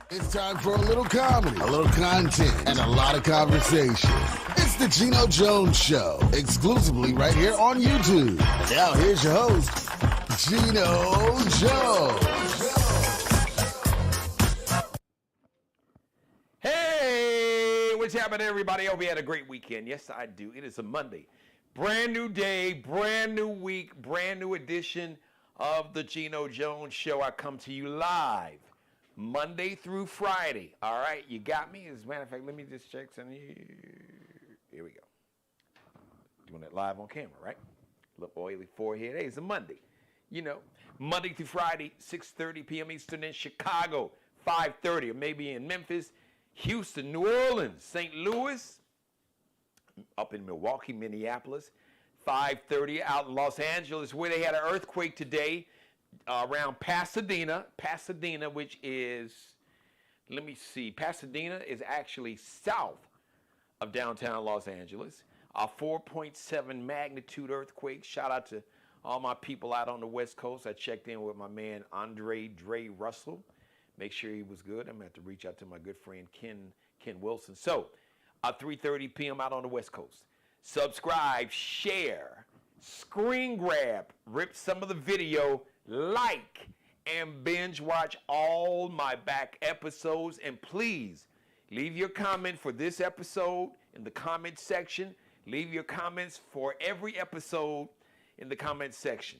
It's time for a little comedy, a little content, and a lot of conversation. It's the Geno Jones Show, exclusively right here on YouTube. Now here's your host, Geno Jones. Hey, what's happening, everybody? Hope you had a great weekend. Yes, I do. It is a Monday. Brand new day, brand new week, brand new edition of the Geno Jones Show. I come to you live Monday through Friday. All right, you got me? As a matter of fact, let me just check something. Here we go. Doing it live on camera, right? Little oily forehead. Hey, it's a Monday. You know, Monday through Friday, 6:30 p.m. Eastern in Chicago, 5:30, or maybe in Memphis, Houston, New Orleans, St. Louis, up in Milwaukee, Minneapolis, 5:30 out in Los Angeles, where they had an earthquake today. Around Pasadena, which is, let me see, Pasadena is actually south of downtown Los Angeles. A 4.7 magnitude earthquake. Shout out to all my people out on the West Coast. I checked in with my man Andre Dre Russell. Make sure he was good. I'm going to have to reach out to my good friend Ken Wilson. So, 3:30 p.m. out on the West Coast. Subscribe, share, screen grab, rip some of the video, like, and binge watch all my back episodes. And please, leave your comment for this episode in the comment section. Leave your comments for every episode in the comment section.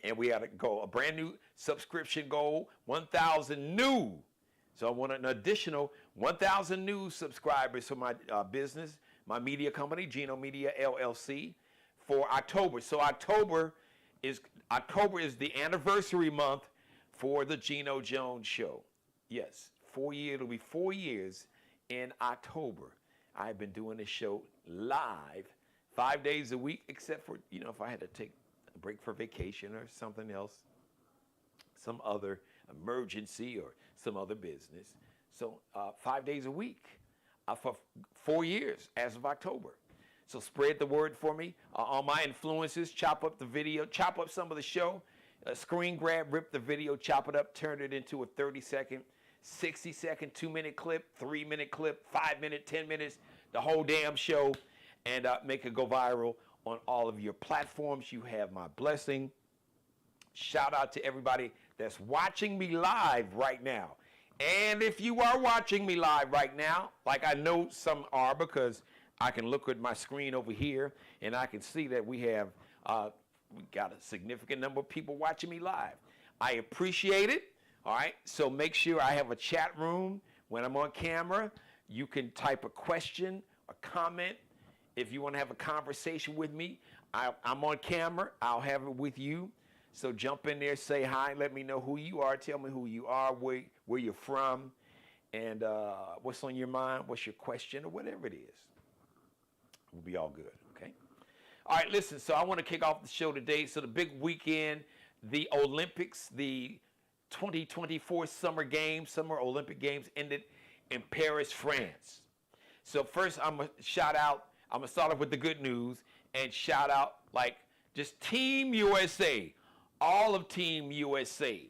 And we had a brand new subscription goal, 1,000 new. So I want an additional 1,000 new subscribers for my business, my media company, Geno Media LLC, for October. So October is the anniversary month for the Geno Jones Show. Yes, it'll be 4 years in October. I've been doing this show live 5 days a week, except for, if I had to take a break for vacation or something else, some other emergency or some other business. So 5 days a week for 4 years as of October. So spread the word for me. All my influencers, chop up the video, chop up some of the show, screen grab, rip the video, chop it up, turn it into a 30-second, 60-second, 2-minute clip, 3-minute clip, 5-minute, 10 minutes, the whole damn show, and make it go viral on all of your platforms. You have my blessing. Shout out to everybody that's watching me live right now. And if you are watching me live right now, like I know some are, because I can look at my screen over here and I can see that we got a significant number of people watching me live. I appreciate it. All right. So make sure I have a chat room when I'm on camera. You can type a question, a comment. If you want to have a conversation with me, I'm on camera. I'll have it with you. So jump in there, say hi, let me know who you are. Tell me who you are, where you're from, and what's on your mind, what's your question, or whatever it is. We'll be all good, okay? All right, listen, so I want to kick off the show today. So the big weekend, the Olympics, the 2024 Summer Olympic Games ended in Paris, France. So first, I'm going to start off with the good news and shout out, just Team USA, all of Team USA,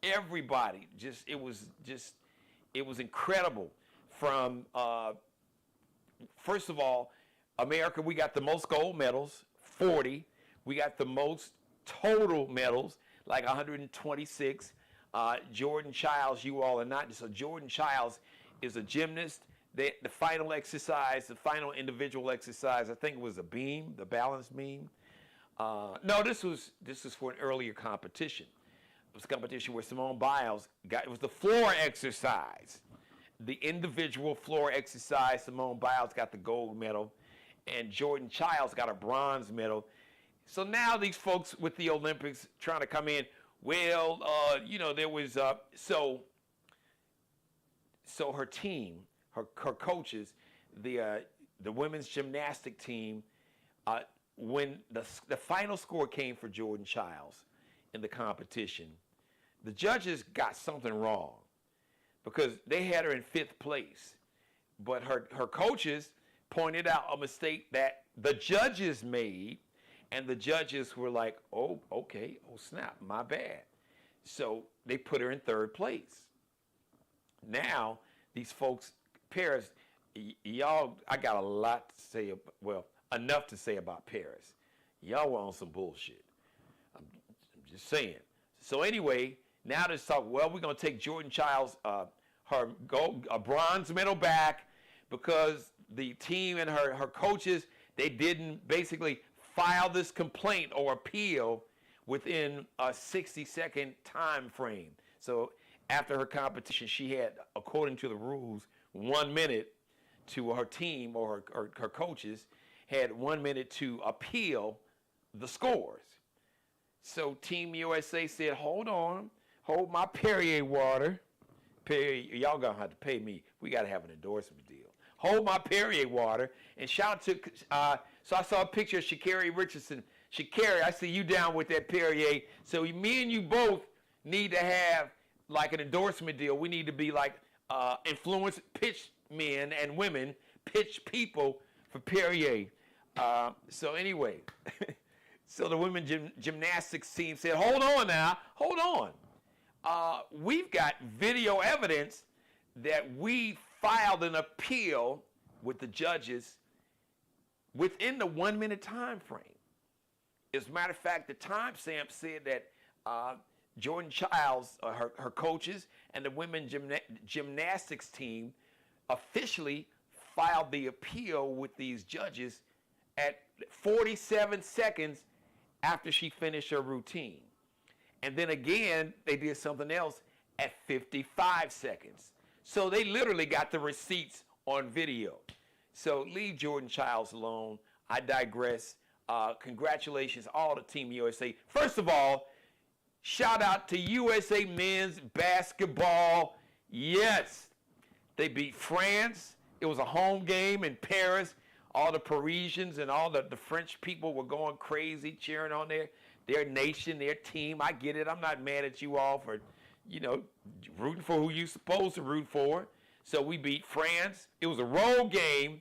everybody. It was incredible. From, first of all, America, we got the most gold medals, 40. We got the most total medals, like 126. Jordan Childs, you all are not. So Jordan Childs is a gymnast. The final exercise, the final individual exercise, I think it was the balance beam. No, this was for an earlier competition. It was a competition where Simone Biles it was the floor exercise. The individual floor exercise, Simone Biles got the gold medal, and Jordan Childs got a bronze medal. So now these folks with the Olympics trying to come in, there was, so her team, her coaches, the women's gymnastic team, when the final score came for Jordan Childs in the competition, the judges got something wrong because they had her in 5th place. But her coaches pointed out a mistake that the judges made, and the judges were like, oh, okay, oh snap, my bad. So they put her in 3rd place. now these folks, Paris, y'all, I got a lot to say, well, enough to say about Paris. Y'all were on some bullshit. I'm just saying. So anyway, now let's talk, well, we're going to take Jordan Childs, her bronze medal back because the team and her coaches, they didn't basically file this complaint or appeal within a 60-second time frame. So after her competition, she had, according to the rules, 1 minute to her team or her coaches had 1 minute to appeal the scores. So Team USA said, hold on, hold my Perrier water. Perrier, y'all gonna have to pay me. We gotta have an endorsement deal. Hold my Perrier water. And shout out to, so I saw a picture of Sha'Carri Richardson. Sha'Carri, I see you down with that Perrier. So me and you both need to have like an endorsement deal. We need to be like influence pitch men and women, pitch people for Perrier. So anyway, so the women gymnastics team said, hold on now, hold on. We've got video evidence that we filed an appeal with the judges within the 1 minute time frame. As a matter of fact, the timestamp said that Jordan Childs, her coaches, and the women gymnastics team officially filed the appeal with these judges at 47 seconds after she finished her routine. And then again, they did something else at 55 seconds. So they literally got the receipts on video. So leave Jordan Childs alone. I digress. Congratulations all to Team USA. First of all, shout out to USA men's basketball. Yes, they beat France. It was a home game in Paris. All the Parisians and all the French people were going crazy cheering on their nation, their team. I get it. I'm not mad at you all for, rooting for who you're supposed to root for. So we beat France. It was a road game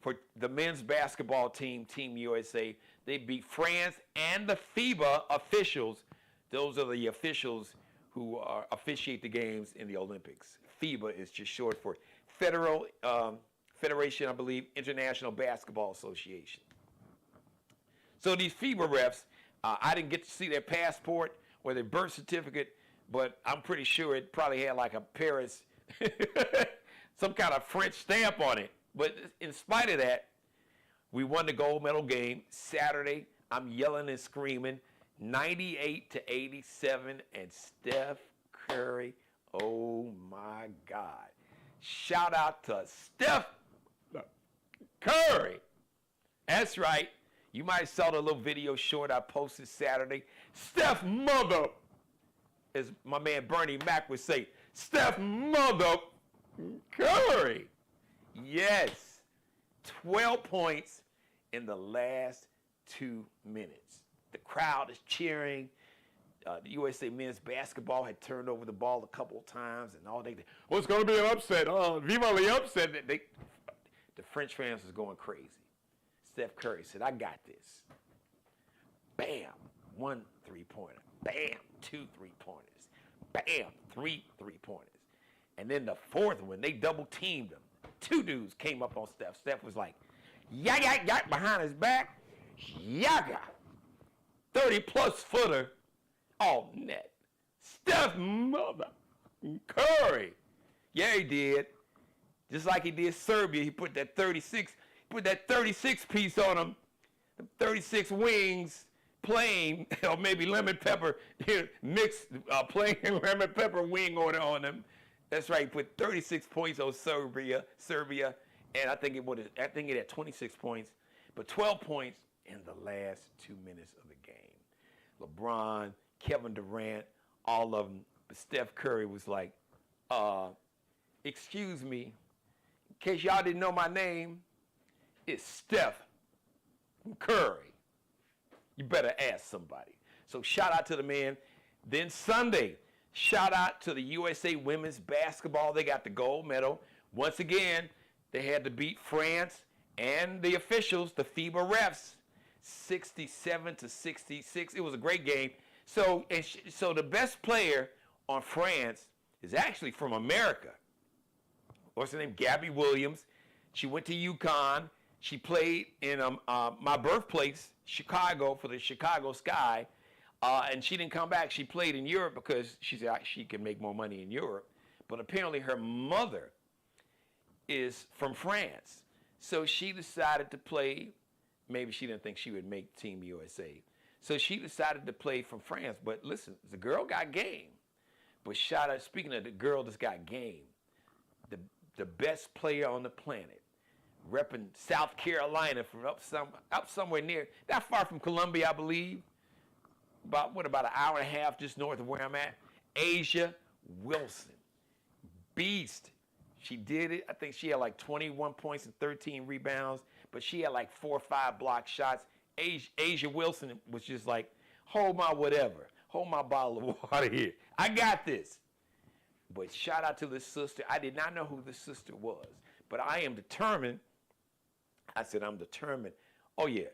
for the men's basketball team, Team USA. They beat France and the FIBA officials. Those are the officials who officiate the games in the Olympics. FIBA is just short for Federation, I believe, International Basketball Association. So these FIBA refs, I didn't get to see their passport or their birth certificate, but I'm pretty sure it probably had like a Paris, some kind of French stamp on it. But in spite of that, we won the gold medal game Saturday. I'm yelling and screaming, 98-87, and Steph Curry, oh my God. Shout out to Steph Curry. That's right. You might have saw the little video short I posted Saturday. Steph mother, as my man Bernie Mac would say, Steph mother Curry. Yes, 12 points in the last 2 minutes. The crowd is cheering. The USA men's basketball had turned over the ball a couple of times, and all they, well, it's going to be an upset. Viva the upset. The French fans was going crazy. Steph Curry said, I got this. Bam, 1 3-pointer. Bam, 2 3-pointers. Bam, 3 3-pointers. And then the fourth one, they double teamed him. 2 dudes came up on Steph. Steph was like, yak, behind his back. Yaga. 30-plus footer. All net. Steph mother Curry. Yeah, he did. Just like he did Serbia, he put that 36 piece on him. 36 wings plain, or maybe lemon pepper mixed plain lemon pepper wing order on them. That's right. He put 36 points on Serbia, and I think it had 26 points, but 12 points in the last 2 minutes of the game. LeBron, Kevin Durant, all of them. But Steph Curry was like, excuse me, in case y'all didn't know my name, it's Steph Curry. You better ask somebody. So shout out to the man. Then Sunday, shout out to the USA women's basketball. They got the gold medal. Once again, they had to beat France and the officials, the FIBA refs, 67-66. It was a great game. So the best player on France is actually from America. what's her name? Gabby Williams. She went to UConn. She played in my birthplace, Chicago, for the Chicago Sky. And she didn't come back. She played in Europe because she said she could make more money in Europe. But apparently her mother is from France. So she decided to play. Maybe she didn't think she would make Team USA. So she decided to play from France. But listen, the girl got game. But shout out, speaking of the girl that's got game, the best player on the planet, repping South Carolina from up somewhere near, not far from Columbia, I believe. About an hour and a half just north of where I'm at. Asia Wilson. Beast. She did it. I think she had like 21 points and 13 rebounds, but she had like 4 or 5 block shots. Asia Wilson was just like, hold my whatever. Hold my bottle of water here. I got this. But shout out to this sister. I did not know who this sister was, but I am determined. I said, I'm determined. Oh, yeah.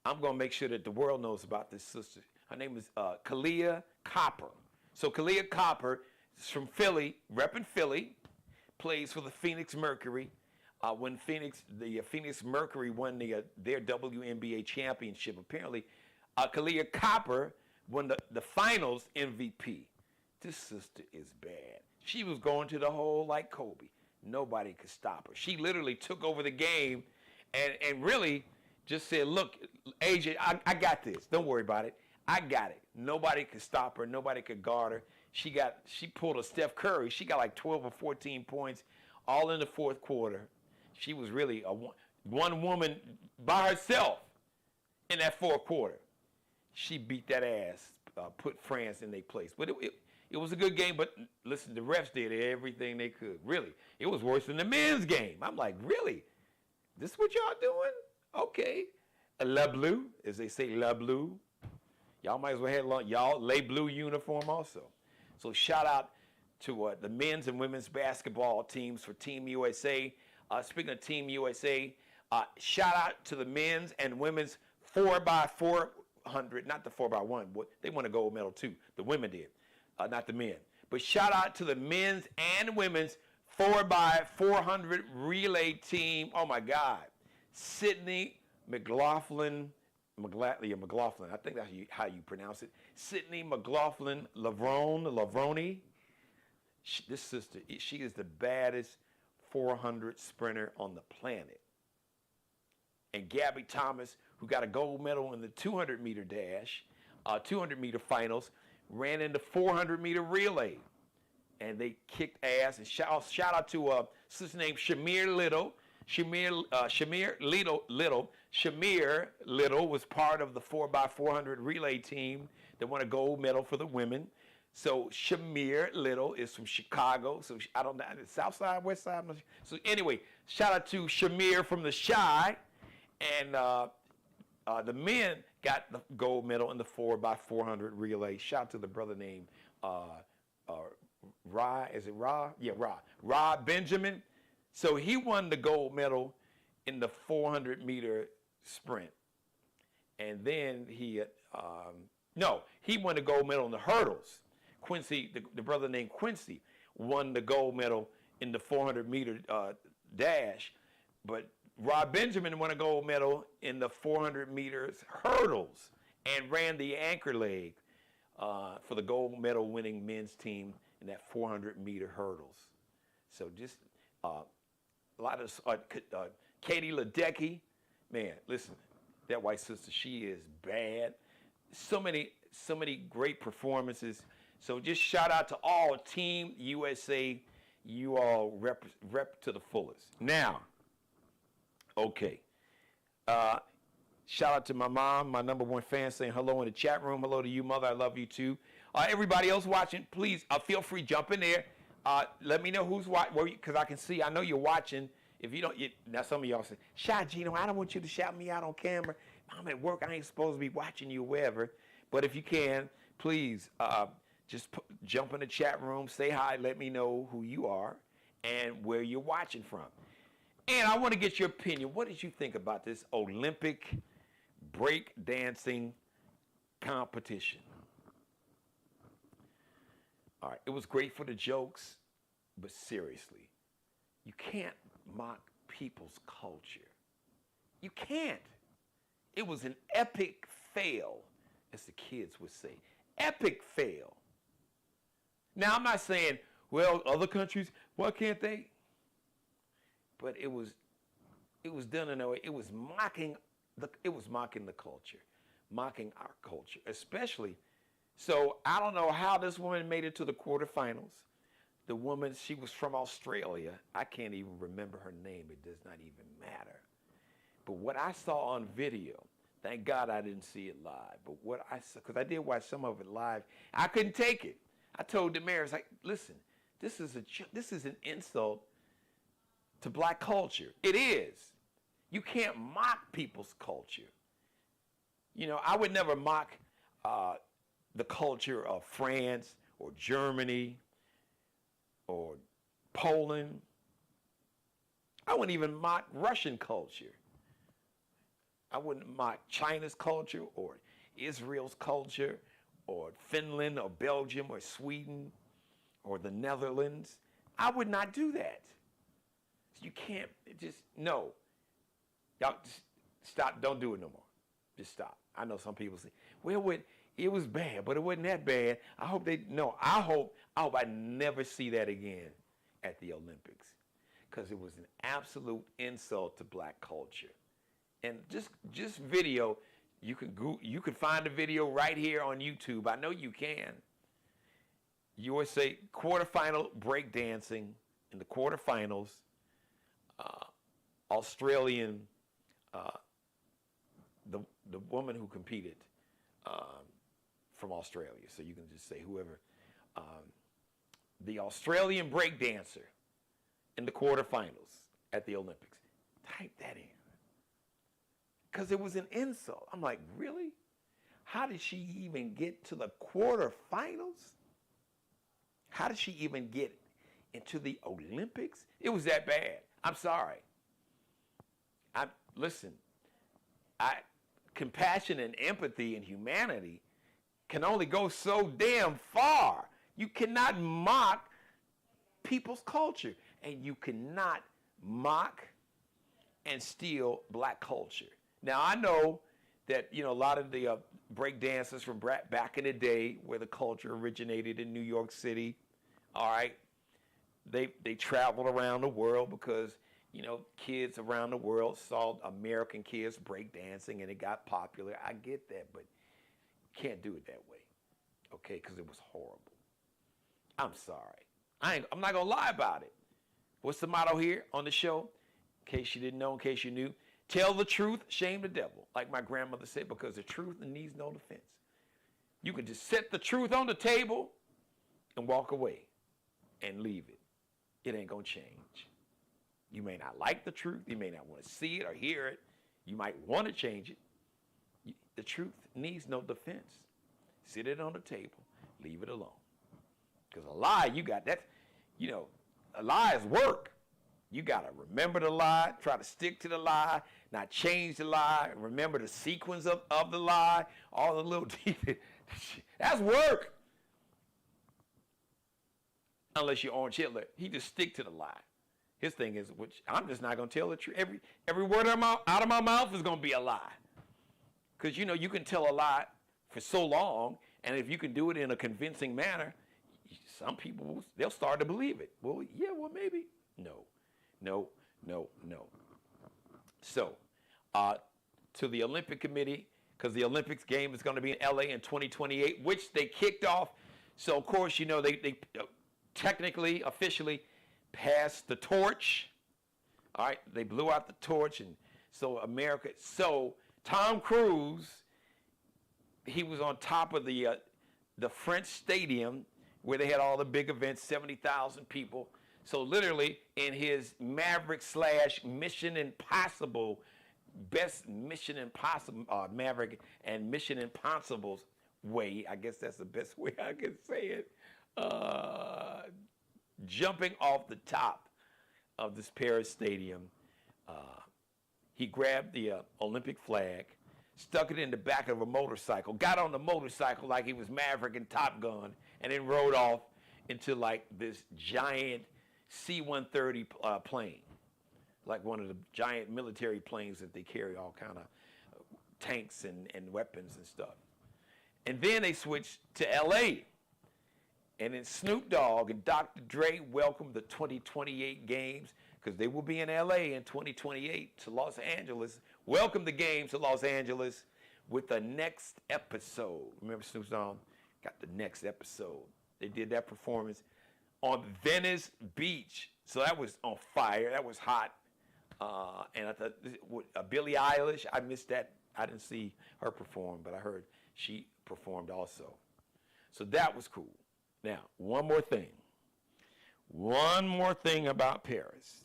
I'm going to make sure that the world knows about this sister. Her name is Kalia Copper. So Kalia Copper is from Philly, repping Philly, plays for the Phoenix Mercury. When the Phoenix Mercury won their WNBA championship, apparently Kalia Copper won the finals MVP. This sister is bad. She was going to the hole like Kobe. Nobody could stop her. She literally took over the game and really just said, look, Asia, I got this. Don't worry about it. I got it. Nobody could stop her. Nobody could guard her. She pulled a Steph Curry. She got like 12 or 14 points all in the fourth quarter. She was really one woman by herself in that fourth quarter. She beat that ass, put France in their place. But it was a good game, but listen, the refs did everything they could. Really. It was worse than the men's game. I'm like, really? This what y'all doing? Okay. La Blue, as they say, La Blue. Y'all might as well have y'all lay blue uniform also. So shout out to the men's and women's basketball teams for Team USA. Speaking of Team USA, shout out to the men's and women's 4x400, not the 4x1. They won a gold medal too. The women did, not the men. But shout out to the men's and women's 4x400 relay team. Oh my God. Sydney McLaughlin, I think that's how you pronounce it. Sydney McLaughlin Lavroni. This sister, she is the baddest 400 sprinter on the planet. And Gabby Thomas, who got a gold medal in the 200-meter dash, 200-meter finals, ran in the 400-meter relay. And they kicked ass. And shout out to a sister named Shamir Little. Shamir Little was part of the 4x400 relay team that won a gold medal for the women. So Shamir Little is from Chicago. So I don't know, South Side, West Side. So anyway, shout out to Shamir from the Chi. And the men got the gold medal in the 4x400 relay. Shout out to the brother named Ra. Is it Ra? Yeah, Ra. Ra Benjamin. So he won the gold medal in the 400-meter sprint. And then he won the gold medal in the hurdles. Quincy, the brother named Quincy, won the gold medal in the 400-meter dash. But Rob Benjamin won a gold medal in the 400 meters hurdles and ran the anchor leg for the gold medal winning men's team in that 400-meter hurdles. So just a lot of Katie Ledecky, man, listen, that white sister, she is bad. So many great performances. So just shout out to all Team USA. You all rep to the fullest. Now, okay. Shout out to my mom, my #1 fan, saying hello in the chat room. Hello to you, mother. I love you too. Everybody else watching, please feel free, jump in there. Let me know who's watching, because I can see. I know you're watching. If you don't, now some of y'all say, "Shout, Geno, I don't want you to shout me out on camera. I'm at work. I ain't supposed to be watching you, wherever." But if you can, please just jump in the chat room, say hi, let me know who you are and where you're watching from. And I want to get your opinion. What did you think about this Olympic break dancing competition? All right, it was great for the jokes, but seriously, You can't mock people's culture. You can't. It was an epic fail, as the kids would say. Epic fail. Now, I'm not saying, well, other countries, why can't they? But it was done in a way, it was mocking the culture, mocking our culture, especially. So I don't know how this woman made it to the quarterfinals. The woman, she was from Australia. I can't even remember her name. It does not even matter. But what I saw on video, thank God I didn't see it live, but what I saw, because I did watch some of it live, I couldn't take it. I told the mayor, like, listen, this is an insult to black culture. It is. You can't mock people's culture. You know, I would never mock the culture of France or Germany or Poland. I wouldn't even mock Russian culture. I wouldn't mock China's culture or Israel's culture or Finland or Belgium or Sweden or the Netherlands. I would not do that. You can't, no. Y'all just stop, don't do it no more. Just stop. I know some people say, well, it was bad, but it wasn't that bad. I hope I hope I never see that again at the Olympics, because it was an absolute insult to black culture. And just video, you can find the video right here on YouTube. I know you can. USA quarterfinal breakdancing in the quarterfinals. Australian, the woman who competed from Australia, so you can just say whoever, the Australian breakdancer in the quarterfinals at the Olympics. Type that in, because it was an insult. I'm like, really? How did she even get to the quarterfinals? How did she even get into the Olympics? It was that bad. I'm sorry. Listen, compassion and empathy and humanity can only go so damn far. You cannot mock people's culture, and you cannot mock and steal black culture. Now, I know that, you know, a lot of the break dancers from back in the day, where the culture originated in New York City, all right, they traveled around the world because, you know, kids around the world saw American kids break dancing and it got popular. I get that, but you can't do it that way, okay, because it was horrible. I'm sorry. I'm not going to lie about it. What's the motto here on the show? In case you didn't know, in case you knew, tell the truth, shame the devil, like my grandmother said, because the truth needs no defense. You can just set the truth on the table and walk away and leave it. It ain't going to change. You may not like the truth. You may not want to see it or hear it. You might want to change it. The truth needs no defense. Sit it on the table. Leave it alone. Because a lie, you got that, you know, a lie is work. You got to remember the lie, try to stick to the lie, not change the lie, remember the sequence of the lie, all the little details. That's work. Unless you're Orange Hitler, he just stick to the lie. His thing is, which I'm just not going to tell the truth. Every word out of my mouth is going to be a lie. Because, you know, you can tell a lie for so long, and if you can do it in a convincing manner, some people, they'll start to believe it. Well, yeah, well, maybe. No. So, to the Olympic Committee, because the Olympics game is going to be in LA in 2028, which they kicked off. So, of course, you know, they technically, officially passed the torch. All right, they blew out the torch, and so Tom Cruise, he was on top of the French stadium where they had all the big events, 70,000 people. So literally in his Maverick / Mission Impossible, best Mission Impossible, Maverick and Mission Impossible's way, I guess that's the best way I can say it, jumping off the top of this Paris stadium, he grabbed the Olympic flag, stuck it in the back of a motorcycle, got on the motorcycle like he was Maverick and Top Gun, and then rode off into like this giant C-130 plane, like one of the giant military planes that they carry all kind of tanks and weapons and stuff. And then they switched to L.A. And then Snoop Dogg and Dr. Dre welcomed the 2028 games, because they will be in L.A. in 2028 to Los Angeles. Welcome the games to Los Angeles with the next episode. Remember Snoop Dogg got the next episode. They did that performance on Venice Beach. So that was on fire. That was hot. And I thought, Billie Eilish, I missed that. I didn't see her perform, but I heard she performed also. So that was cool. Now, one more thing. One more thing about Paris.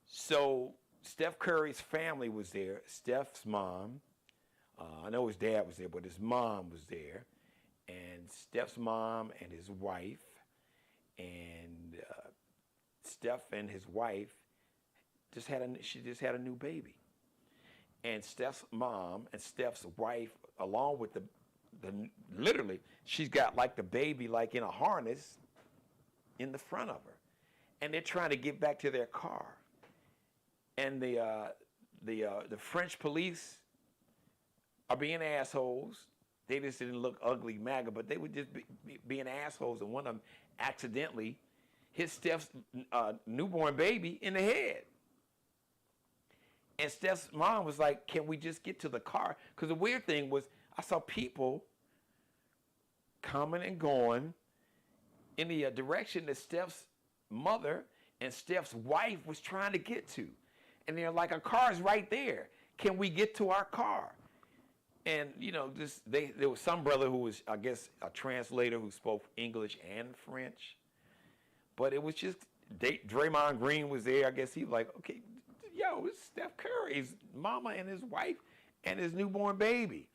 So Steph Curry's family was there. Steph's mom, I know his dad was there, but his mom was there. And Steph's mom and his wife, and Steph and his wife just had a new baby. And Steph's mom and Steph's wife, along with the literally, she's got like the baby like in a harness in the front of her. And they're trying to get back to their car. And the French police are being assholes. They just didn't look ugly MAGA, but they were just being assholes. And one of them accidentally hit Steph's newborn baby in the head. And Steph's mom was like, can we just get to the car? Because the weird thing was, I saw people coming and going in the direction that Steph's mother and Steph's wife was trying to get to. And they're like, our car's right there. Can we get to our car? And, you know, there was some brother who was, I guess, a translator who spoke English and French. But it was just, Draymond Green was there. I guess he was like, okay, yo, it's Steph Curry's mama and his wife and his newborn baby.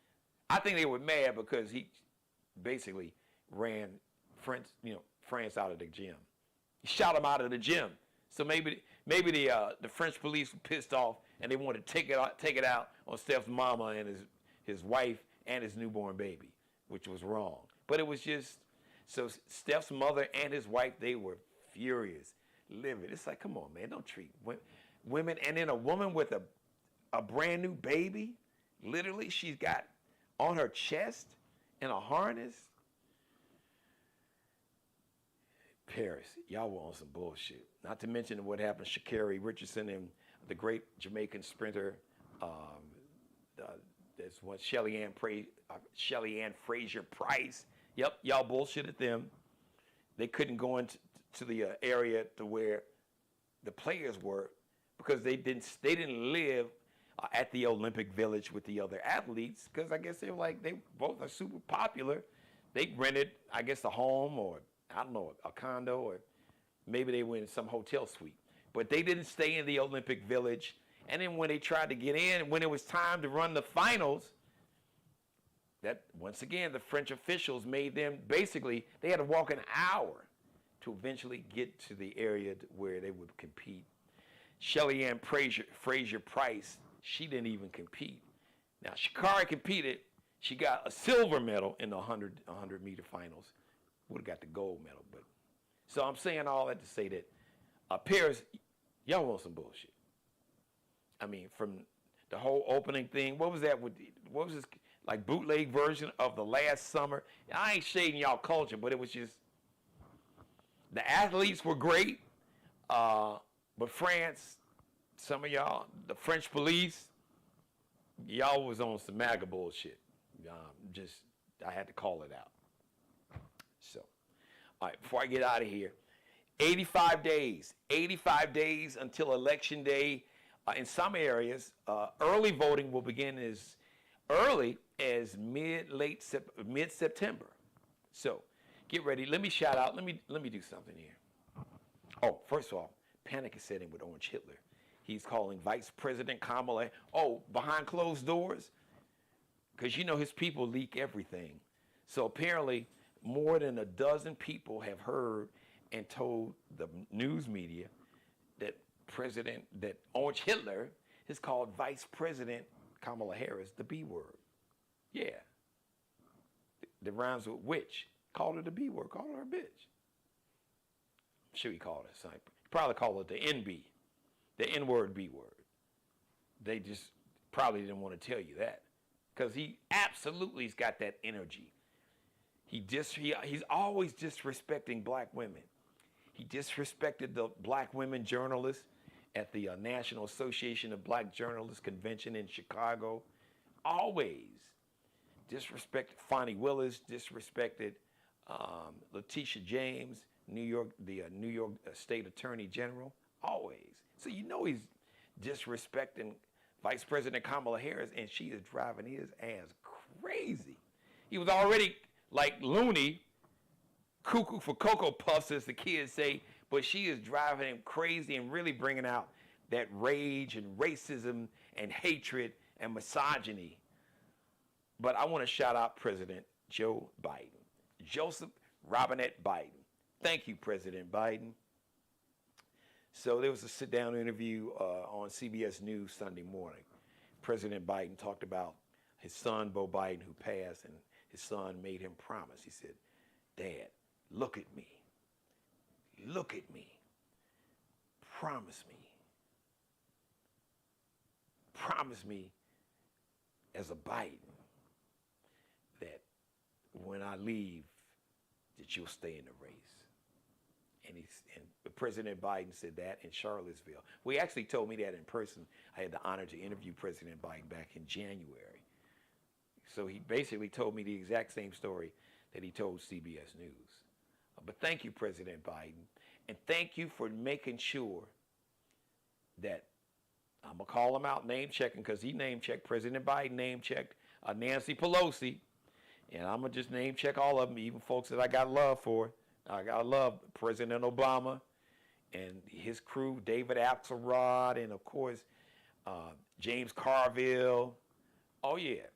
I think they were mad because he basically ran France out of the gym. He shot him out of the gym. So maybe the French police were pissed off and they wanted to take it out on Steph's mama and his wife and his newborn baby, which was wrong. But it was just, so Steph's mother and his wife, they were furious, livid. It's like, come on, man, don't treat women. And then a woman with a brand new baby, literally, she's got on her chest in a harness. Paris, y'all were on some bullshit. Not to mention what happened to Sha'Carri Richardson and the great Jamaican sprinter, there's one, Shelly Ann Fraser-Price. Yep, y'all bullshitted them. They couldn't go into the area to where the players were because they didn't live at the Olympic Village with the other athletes, because I guess they were like, they both are super popular. They rented, I guess, a home or, I don't know, a condo, or maybe they went in some hotel suite. But they didn't stay in the Olympic Village. And then when they tried to get in, when it was time to run the finals, that once again, the French officials made them, basically, they had to walk an hour to eventually get to the area where they would compete. Shelly Ann Fraser-Price, she didn't even compete. Now, Sha'Carri competed. She got a silver medal in the 100-meter finals. Would have got the gold medal. But so I'm saying all that to say that Paris, y'all want some bullshit. I mean, from the whole opening thing, what was that? What was this, like, bootleg version of the last summer? I ain't shading y'all culture, but it was just, the athletes were great, but France, some of y'all, the French police, y'all was on some MAGA bullshit. I had to call it out. So, all right, before I get out of here, 85 days until Election Day. In some areas, early voting will begin as early as mid-September. So, get ready. Let me shout out. Let me do something here. Oh, first of all, panic is setting with Orange Hitler. He's calling Vice President Kamala. Oh, behind closed doors, because you know his people leak everything. So apparently, more than a dozen people have heard and told the news media that Orange Hitler has called Vice President Kamala Harris the B word. Yeah. That rhymes with witch. Called her the B word. Called her a bitch. should we call it? Probably call it the NB, the N-word, B-word. They just probably didn't want to tell you that, because he absolutely's got that energy. He's always disrespecting black women. He disrespected the black women journalists at the National Association of Black Journalists Convention in Chicago. Always disrespected Fonnie Willis, disrespected Letitia James, the New York State Attorney General. Always. So you know he's disrespecting Vice President Kamala Harris, and she is driving his ass crazy. He was already like loony, cuckoo for Cocoa Puffs, as the kids say, but she is driving him crazy and really bringing out that rage and racism and hatred and misogyny. But I want to shout out President Joe Biden, Joseph Robinette Biden. Thank you, President Biden. So there was a sit-down interview on CBS News Sunday morning. President Biden talked about his son, Beau Biden, who passed, and his son made him promise. He said, "Dad, look at me. Look at me. Promise me. Promise me as a Biden that when I leave, that you'll stay in the race." And President Biden said that in Charlottesville. Well, he actually told me that in person. I had the honor to interview President Biden back in January. So he basically told me the exact same story that he told CBS News. But thank you, President Biden. And thank you for making sure that, I'm going to call him out, name checking, because he name checked, President Biden name checked Nancy Pelosi. And I'm going to just name check all of them, even folks that I got love for. I got love President Obama and his crew, David Axelrod, and of course, James Carville. Oh yeah.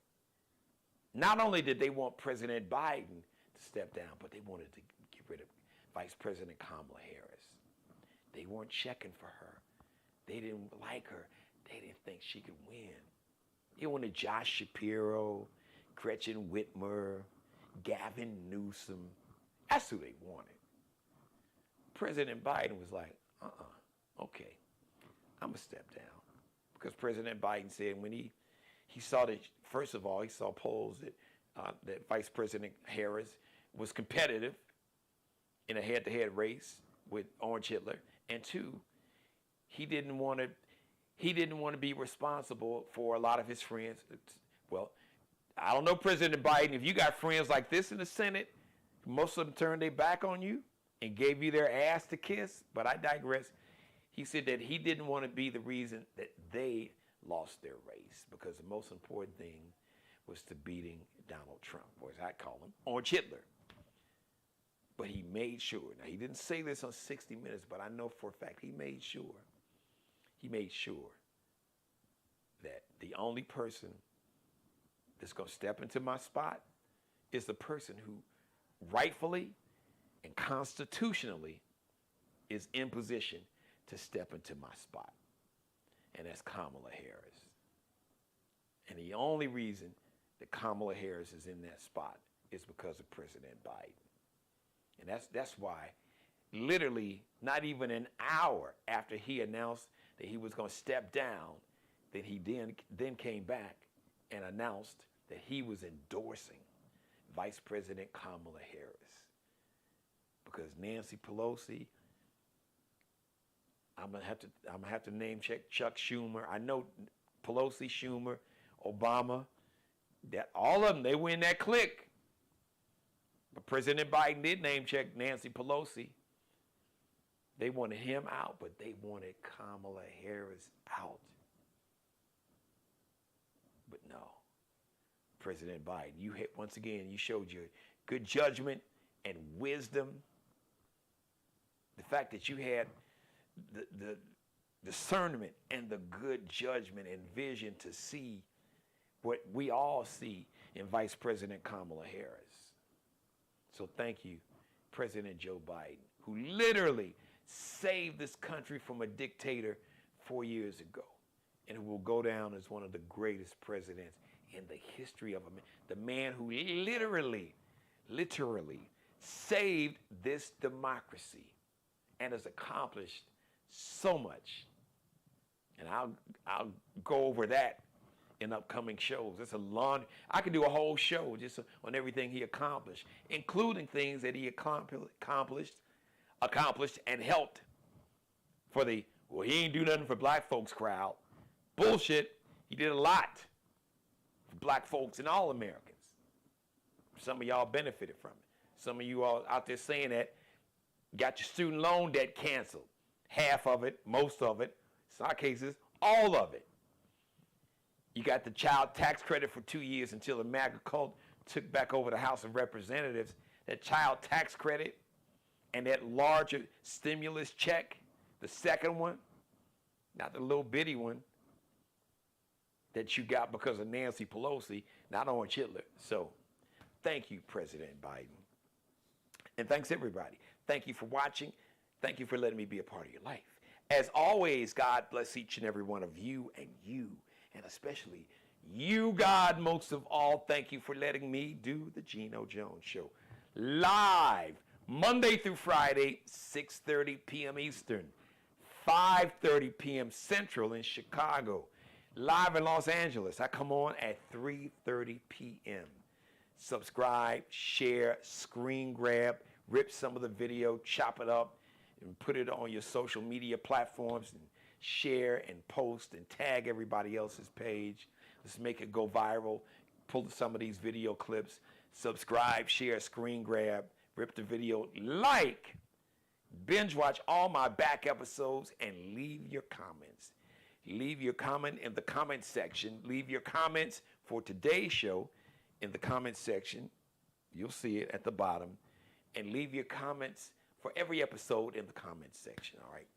Not only did they want President Biden to step down, but they wanted to get rid of Vice President Kamala Harris. They weren't checking for her. They didn't like her. They didn't think she could win. They wanted Josh Shapiro, Gretchen Whitmer, Gavin Newsom. That's who they wanted. President Biden was like, okay, I'm going to step down. Because President Biden said when he saw that, first of all, he saw polls that Vice President Harris was competitive in a head-to-head race with Orange Hitler. And two, he didn't want to be responsible for a lot of his friends. Well, I don't know, President Biden, if you got friends like this in the Senate, most of them turned their back on you and gave you their ass to kiss, but I digress. He said that he didn't want to be the reason that they lost their race, because the most important thing was to beating Donald Trump, or as I call him, Orange Hitler. But he made sure, now he didn't say this on 60 Minutes, but I know for a fact he made sure that the only person that's going to step into my spot is the person who rightfully and constitutionally is in position to step into my spot. And that's Kamala Harris. And the only reason that Kamala Harris is in that spot is because of President Biden. And that's why, literally, not even an hour after he announced that he was going to step down, that he then came back and announced that he was endorsing Vice President Kamala Harris. Because Nancy Pelosi, I'm gonna have to name check Chuck Schumer. I know Pelosi, Schumer, Obama, that all of them, they were in that clique. But President Biden did name check Nancy Pelosi. They wanted him out, but they wanted Kamala Harris out. But no, President Biden, once again, you showed your good judgment and wisdom. The fact that you had the discernment and the good judgment and vision to see what we all see in Vice President Kamala Harris. So thank you, President Joe Biden, who literally saved this country from a dictator 4 years ago, and who will go down as one of the greatest presidents in the history of America. The man who literally saved this democracy and has accomplished so much. And I'll go over that in upcoming shows. It's a long, I could do a whole show just on everything he accomplished, including things that he accomplished and helped for the, well, he ain't do nothing for black folks crowd. Bullshit. He did a lot for black folks and all Americans. Some of y'all benefited from it. Some of you all out there saying that got your student loan debt canceled. Half of it, most of it, in some cases, all of it. You got the child tax credit for 2 years until the MAGA cult took back over the House of Representatives. That child tax credit and that larger stimulus check, the second one, not the little bitty one that you got because of Nancy Pelosi, not Orange Hitler. So thank you, President Biden. And thanks, everybody. Thank you for watching. Thank you for letting me be a part of your life. As always, God bless each and every one of you, and especially you, God, most of all. Thank you for letting me do the Geno Jones Show live Monday through Friday, 6:30 p.m. Eastern, 5:30 p.m. Central in Chicago. Live in Los Angeles, I come on at 3:30 p.m. Subscribe, share, screen grab, rip some of the video, chop it up, and put it on your social media platforms, and share and post and tag everybody else's page. Let's make it go viral. Pull some of these video clips. Subscribe, share, screen grab, rip the video, like, binge watch all my back episodes, and leave your comments. Leave your comment in the comment section. Leave your comments for today's show in the comment section. You'll see it at the bottom. And leave your comments for every episode in the comment section, all right?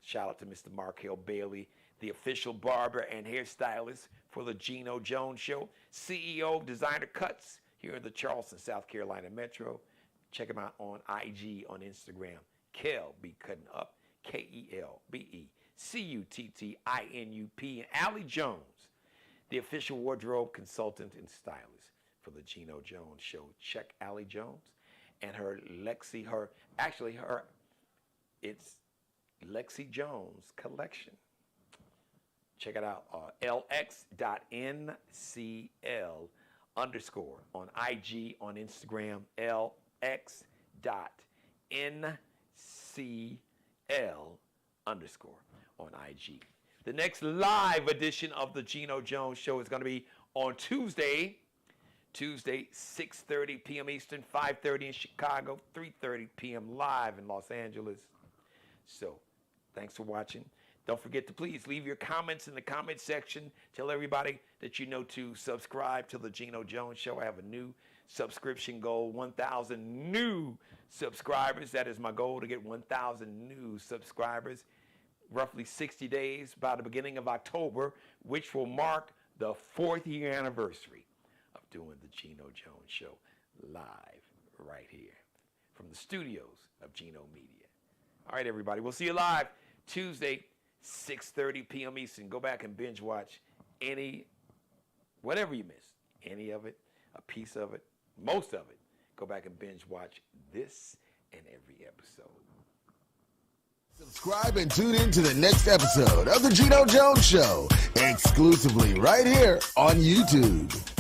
Shout out to Mr. Markel Bailey, the official barber and hairstylist for the Geno Jones Show, CEO of Designer Cuts here in the Charleston, South Carolina Metro. Check him out on IG, on Instagram. Kel be cutting up, KELBECUTTINUP. And Allie Jones, the official wardrobe consultant and stylist for the Geno Jones Show. Check Allie Jones and her it's Lexi Jones collection. Check it out, lx.ncl_ on IG, on Instagram, lx.ncl_ on IG. The next live edition of the Geno Jones Show is going to be on Tuesday, 6:30 p.m. Eastern, 5:30 in Chicago, 3:30 p.m. live in Los Angeles. So, thanks for watching. Don't forget to please leave your comments in the comment section. Tell everybody that you know to subscribe to the Geno Jones Show. I have a new subscription goal, 1,000 new subscribers. That is my goal, to get 1,000 new subscribers. Roughly 60 days by the beginning of October, which will mark the 4th year anniversary of doing the Geno Jones Show live right here from the studios of Geno Media. All right, everybody, we'll see you live Tuesday, 6:30 p.m. Eastern. Go back and binge watch whatever you missed, any of it, a piece of it, most of it. Go back and binge watch this and every episode. Subscribe and tune in to the next episode of the Geno Jones Show, exclusively right here on YouTube.